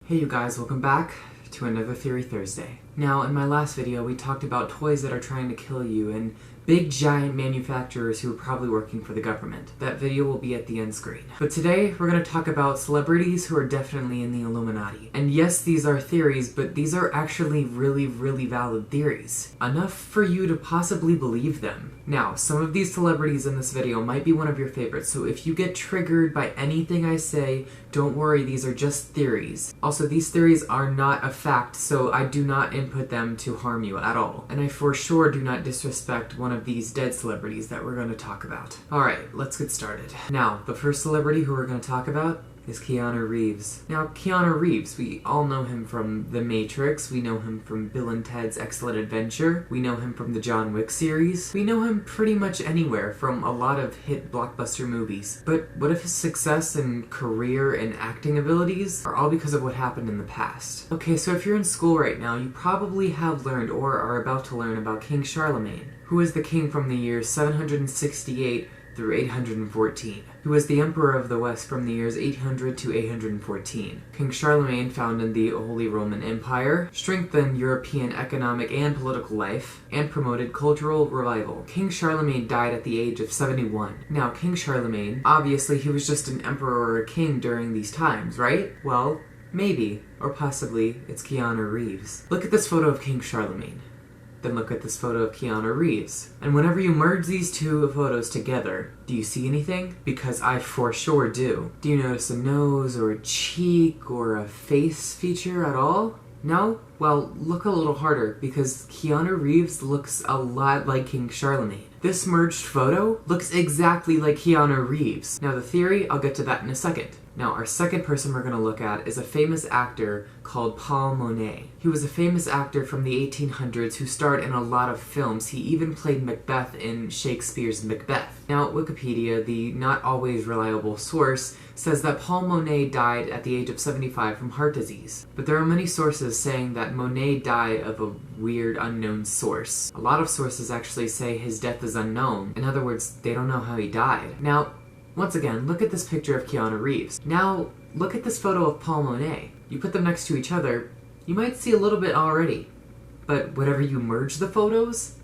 Hey you guys, welcome back to another Theory Thursday. Now, in my last video, we talked about toys that are trying to kill you and big giant manufacturers who are probably working for the government. That video will be at the end screen. But today, we're going to talk about celebrities who are definitely in the Illuminati. And yes, these are theories, but these are actually really valid theories. Enough for you to possibly believe them. Now, some of these celebrities in this video might be one of your favorites, so if you get triggered by anything I say, don't worry, these are just theories. Also, these theories are not a fact, so I do not input them to harm you at all. And I for sure do not disrespect one of these dead celebrities that we're going to talk about. Alright, let's get started. Now, the first celebrity who we're going to talk about is Keanu Reeves. Now, Keanu Reeves, we all know him from The Matrix, we know him from Bill and Ted's Excellent Adventure, we know him from the John Wick series, we know him pretty much anywhere from a lot of hit blockbuster movies. But what if his success and career and acting abilities are all because of what happened in the past? Okay, so if you're in school right now, you probably have learned or are about to learn about King Charlemagne, who is the king from the years 768 through 814, who was the Emperor of the West from the years 800 to 814. King Charlemagne founded the Holy Roman Empire, strengthened European economic and political life, and promoted cultural revival. King Charlemagne died at the age of 71. Now, King Charlemagne, obviously he was just an emperor or a king during these times, right? Well, maybe, or possibly, it's Keanu Reeves. Look at this photo of King Charlemagne. Then look at this photo of Keanu Reeves. And whenever you merge these two photos together, do you see anything? Because I for sure do. Do you notice a nose or a cheek or a face feature at all? No? Well, look a little harder, because Keanu Reeves looks a lot like King Charlemagne. This merged photo looks exactly like Keanu Reeves. Now the theory, I'll get to that in a second. Now, our second person we're going to look at is a famous actor called Paul Monet. He was a famous actor from the 1800s who starred in a lot of films. He even played Macbeth in Shakespeare's Macbeth. Now, Wikipedia, the not always reliable source, says that Paul Monet died at the age of 75 from heart disease. But there are many sources saying that Monet died of a weird unknown source. A lot of sources actually say his death is unknown. In other words, they don't know how he died. Now, once again, look at this picture of Keanu Reeves. Now, look at this photo of Paul Monet. You put them next to each other, you might see a little bit already. But whenever you merge the photos,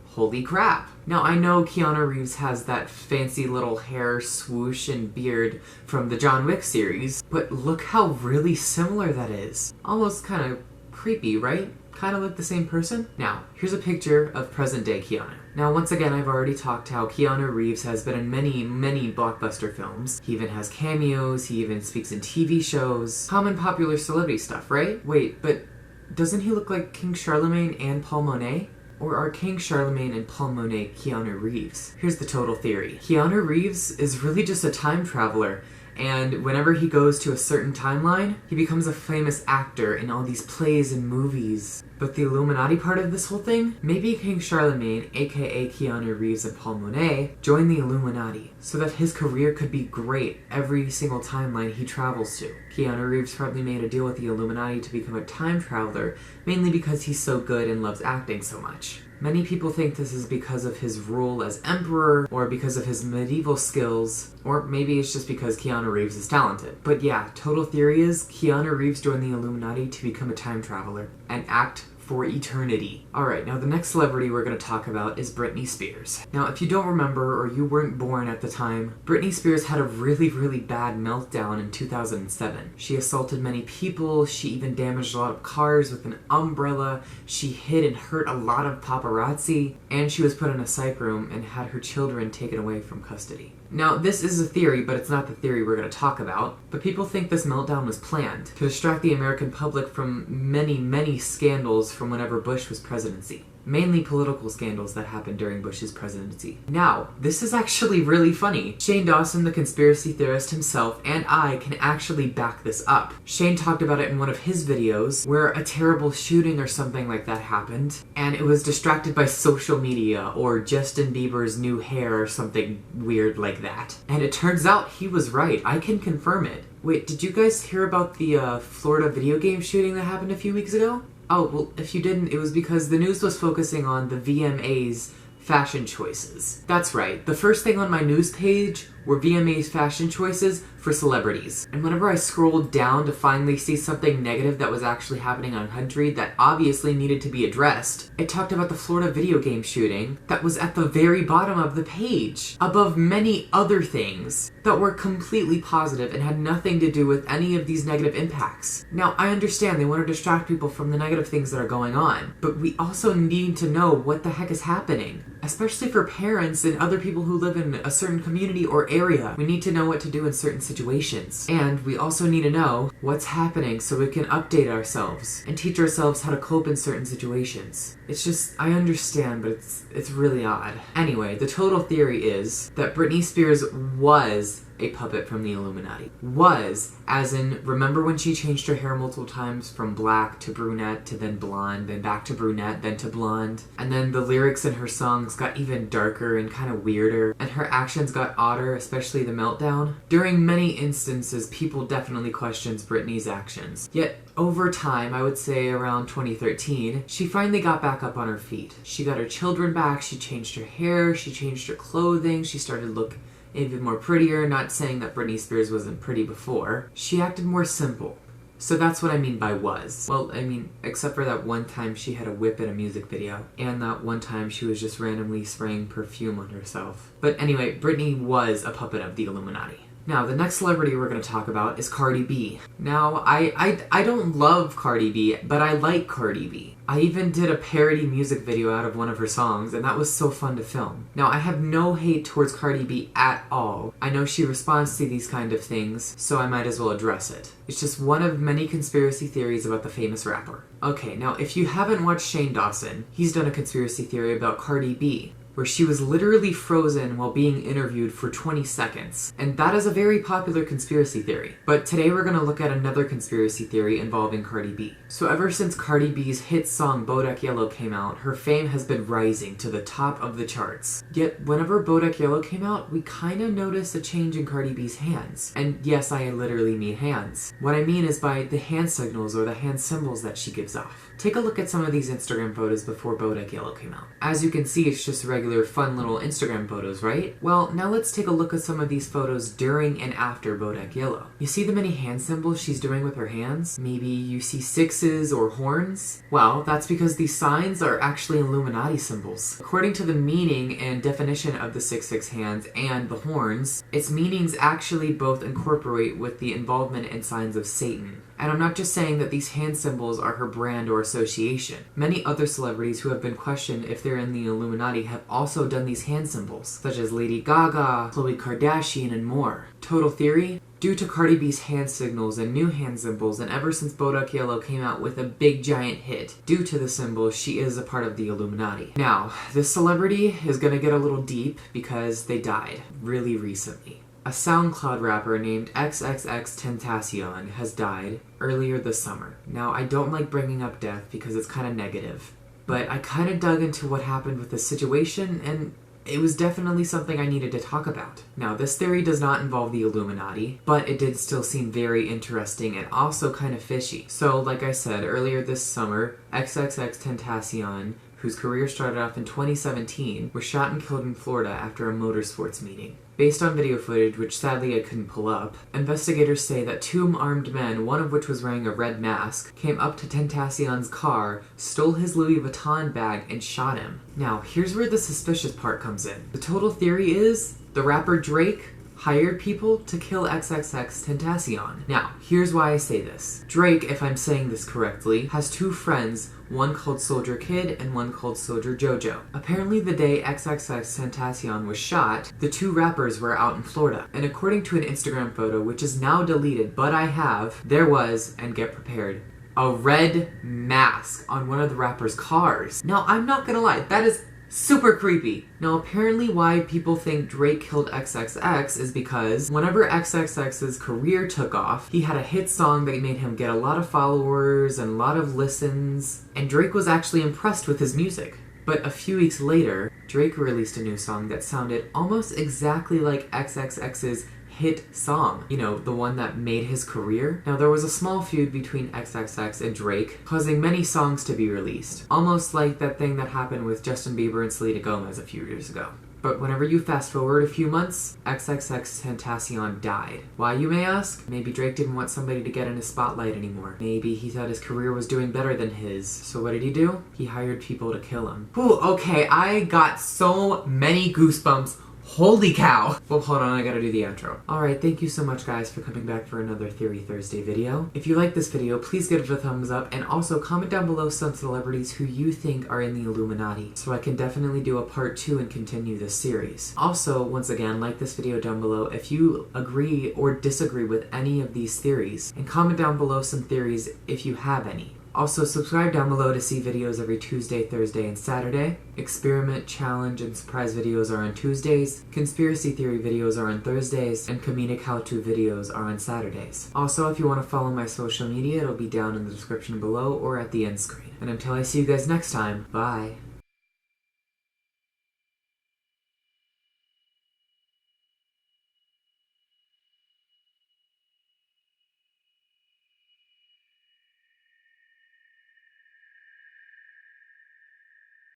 holy crap. Now, I know Keanu Reeves has that fancy little hair swoosh and beard from the John Wick series, but look how really similar that is. Almost kind of creepy, right? Kind of like the same person? Now, here's a picture of present-day Keanu. Now, once again, I've already talked how Keanu Reeves has been in many blockbuster films. He even has cameos, he even speaks in TV shows. Common popular celebrity stuff, right? Wait, but doesn't he look like King Charlemagne and Paul Monet? Or are King Charlemagne and Paul Monet Keanu Reeves? Here's the total theory. Keanu Reeves is really just a time traveler, and whenever he goes to a certain timeline, he becomes a famous actor in all these plays and movies. But the Illuminati part of this whole thing? Maybe King Charlemagne, aka Keanu Reeves and Paul Monet, joined the Illuminati, so that his career could be great every single timeline he travels to. Keanu Reeves probably made a deal with the Illuminati to become a time traveler, mainly because he's so good and loves acting so much. Many people think this is because of his role as emperor, or because of his medieval skills, or maybe it's just because Keanu Reeves is talented. But yeah, total theory is Keanu Reeves joined the Illuminati to become a time traveler and act for eternity. Alright, now the next celebrity we're going to talk about is Britney Spears. Now, if you don't remember, or you weren't born at the time, Britney Spears had a really bad meltdown in 2007. She assaulted many people, she even damaged a lot of cars with an umbrella, she hit and hurt a lot of paparazzi, and she was put in a psych room and had her children taken away from custody. Now, this is a theory, but it's not the theory we're going to talk about. But people think this meltdown was planned to distract the American public from many scandals from whenever Bush was presidency. Mainly political scandals that happened during Bush's presidency. Now, this is actually really funny. Shane Dawson, the conspiracy theorist himself, and I can actually back this up. Shane talked about it in one of his videos, where a terrible shooting or something like that happened, and it was distracted by social media, or Justin Bieber's new hair, or something weird like that. And it turns out he was right. I can confirm it. Wait, did you guys hear about the Florida video game shooting that happened a few weeks ago? Oh, well, if you didn't, it was because the news was focusing on the VMAs fashion choices. That's right, the first thing on my news page were VMA's fashion choices for celebrities. And whenever I scrolled down to finally see something negative that was actually happening on Country that obviously needed to be addressed, it talked about the Florida video game shooting that was at the very bottom of the page, above many other things that were completely positive and had nothing to do with any of these negative impacts. Now, I understand they want to distract people from the negative things that are going on, but we also need to know what the heck is happening. Especially for parents and other people who live in a certain community or area. We need to know what to do in certain situations. And we also need to know what's happening so we can update ourselves and teach ourselves how to cope in certain situations. It's just, I understand, but it's really odd. Anyway, the total theory is that Britney Spears was a puppet from the Illuminati. Was, as in, remember when she changed her hair multiple times from black to brunette to then blonde, then back to brunette, then to blonde? And then the lyrics in her songs got even darker and kind of weirder, and her actions got odder, especially the meltdown. During many instances, people definitely questioned Britney's actions. Yet, over time, I would say around 2013, she finally got back up on her feet. She got her children back, she changed her hair, she changed her clothing, she started to look even more prettier, not saying that Britney Spears wasn't pretty before. She acted more simple. So that's what I mean by was. Well, I mean, except for that one time she had a whip in a music video, and that one time she was just randomly spraying perfume on herself. But anyway, Britney was a puppet of the Illuminati. Now, the next celebrity we're going to talk about is Cardi B. Now, I don't love Cardi B, but I like Cardi B. I even did a parody music video out of one of her songs, and that was so fun to film. Now, I have no hate towards Cardi B at all. I know she responds to these kind of things, so I might as well address it. It's just one of many conspiracy theories about the famous rapper. Okay, now, if you haven't watched Shane Dawson, he's done a conspiracy theory about Cardi B, where she was literally frozen while being interviewed for 20 seconds. And that is a very popular conspiracy theory. But today we're going to look at another conspiracy theory involving Cardi B. So ever since Cardi B's hit song Bodak Yellow came out, her fame has been rising to the top of the charts. Yet whenever Bodak Yellow came out, we kinda noticed a change in Cardi B's hands. And yes, I literally mean hands. What I mean is by the hand signals or the hand symbols that she gives off. Take a look at some of these Instagram photos before Bodak Yellow came out. As you can see, it's just regular fun little Instagram photos, right? Well, now let's take a look at some of these photos during and after Bodak Yellow. You see the many hand symbols she's doing with her hands? Maybe you see sixes or horns? Well, that's because these signs are actually Illuminati symbols. According to the meaning and definition of the 666 hands and the horns, its meanings actually both incorporate with the involvement and signs of Satan. And I'm not just saying that these hand symbols are her brand or association. Many other celebrities who have been questioned if they're in the Illuminati have also done these hand symbols, such as Lady Gaga, Khloe Kardashian, and more. Total theory? Due to Cardi B's hand signals and new hand symbols, and ever since Bodak Yellow came out with a big giant hit, due to the symbols, she is a part of the Illuminati. Now, this celebrity is gonna get a little deep because they died really recently. A SoundCloud rapper named XXXTentacion has died earlier this summer. Now, I don't like bringing up death because it's kind of negative, but I kind of dug into what happened with this situation, and it was definitely something I needed to talk about. Now, this theory does not involve the Illuminati, but it did still seem very interesting and also kind of fishy. So, like I said, earlier this summer, XXXTentacion, whose career started off in 2017, was shot and killed in Florida after a motorsports meeting. Based on video footage, which sadly I couldn't pull up, investigators say that two armed men, one of which was wearing a red mask, came up to Tentacion's car, stole his Louis Vuitton bag, and shot him. Now, here's where the suspicious part comes in. The total theory is the rapper Drake hired people to kill XXXTentacion. Now, here's why I say this. Drake, if I'm saying this correctly, has two friends, one called Soldier Kid and one called Soldier Jojo. Apparently the day XXXTentacion was shot, the two rappers were out in Florida. And according to an Instagram photo, which is now deleted, but I have, there was, and get prepared, a red mask on one of the rappers' cars. Now, I'm not gonna lie, that is super creepy. Now, apparently why people think Drake killed XXX is because whenever XXX's career took off, he had a hit song that made him get a lot of followers and a lot of listens, and Drake was actually impressed with his music. But a few weeks later, Drake released a new song that sounded almost exactly like XXX's hit song, you know, the one that made his career. Now, there was a small feud between XXX and Drake, causing many songs to be released, almost like that thing that happened with Justin Bieber and Selena Gomez a few years ago. But whenever you fast forward a few months, XXXTentacion died. Why, you may ask? Maybe Drake didn't want somebody to get in his spotlight anymore. Maybe he thought his career was doing better than his. So what did he do? He hired people to kill him. Ooh, okay, I got so many goosebumps. Holy cow! Well, hold on, I gotta do the outro. Alright, thank you so much guys for coming back for another Theory Thursday video. If you like this video, please give it a thumbs up, and also comment down below some celebrities who you think are in the Illuminati, so I can definitely do a part 2 and continue this series. Also, once again, like this video down below if you agree or disagree with any of these theories, and comment down below some theories if you have any. Also, subscribe down below to see videos every Tuesday, Thursday, and Saturday. Experiment, challenge, and surprise videos are on Tuesdays. Conspiracy theory videos are on Thursdays. And comedic how-to videos are on Saturdays. Also, if you want to follow my social media, it'll be down in the description below or at the end screen. And until I see you guys next time, bye!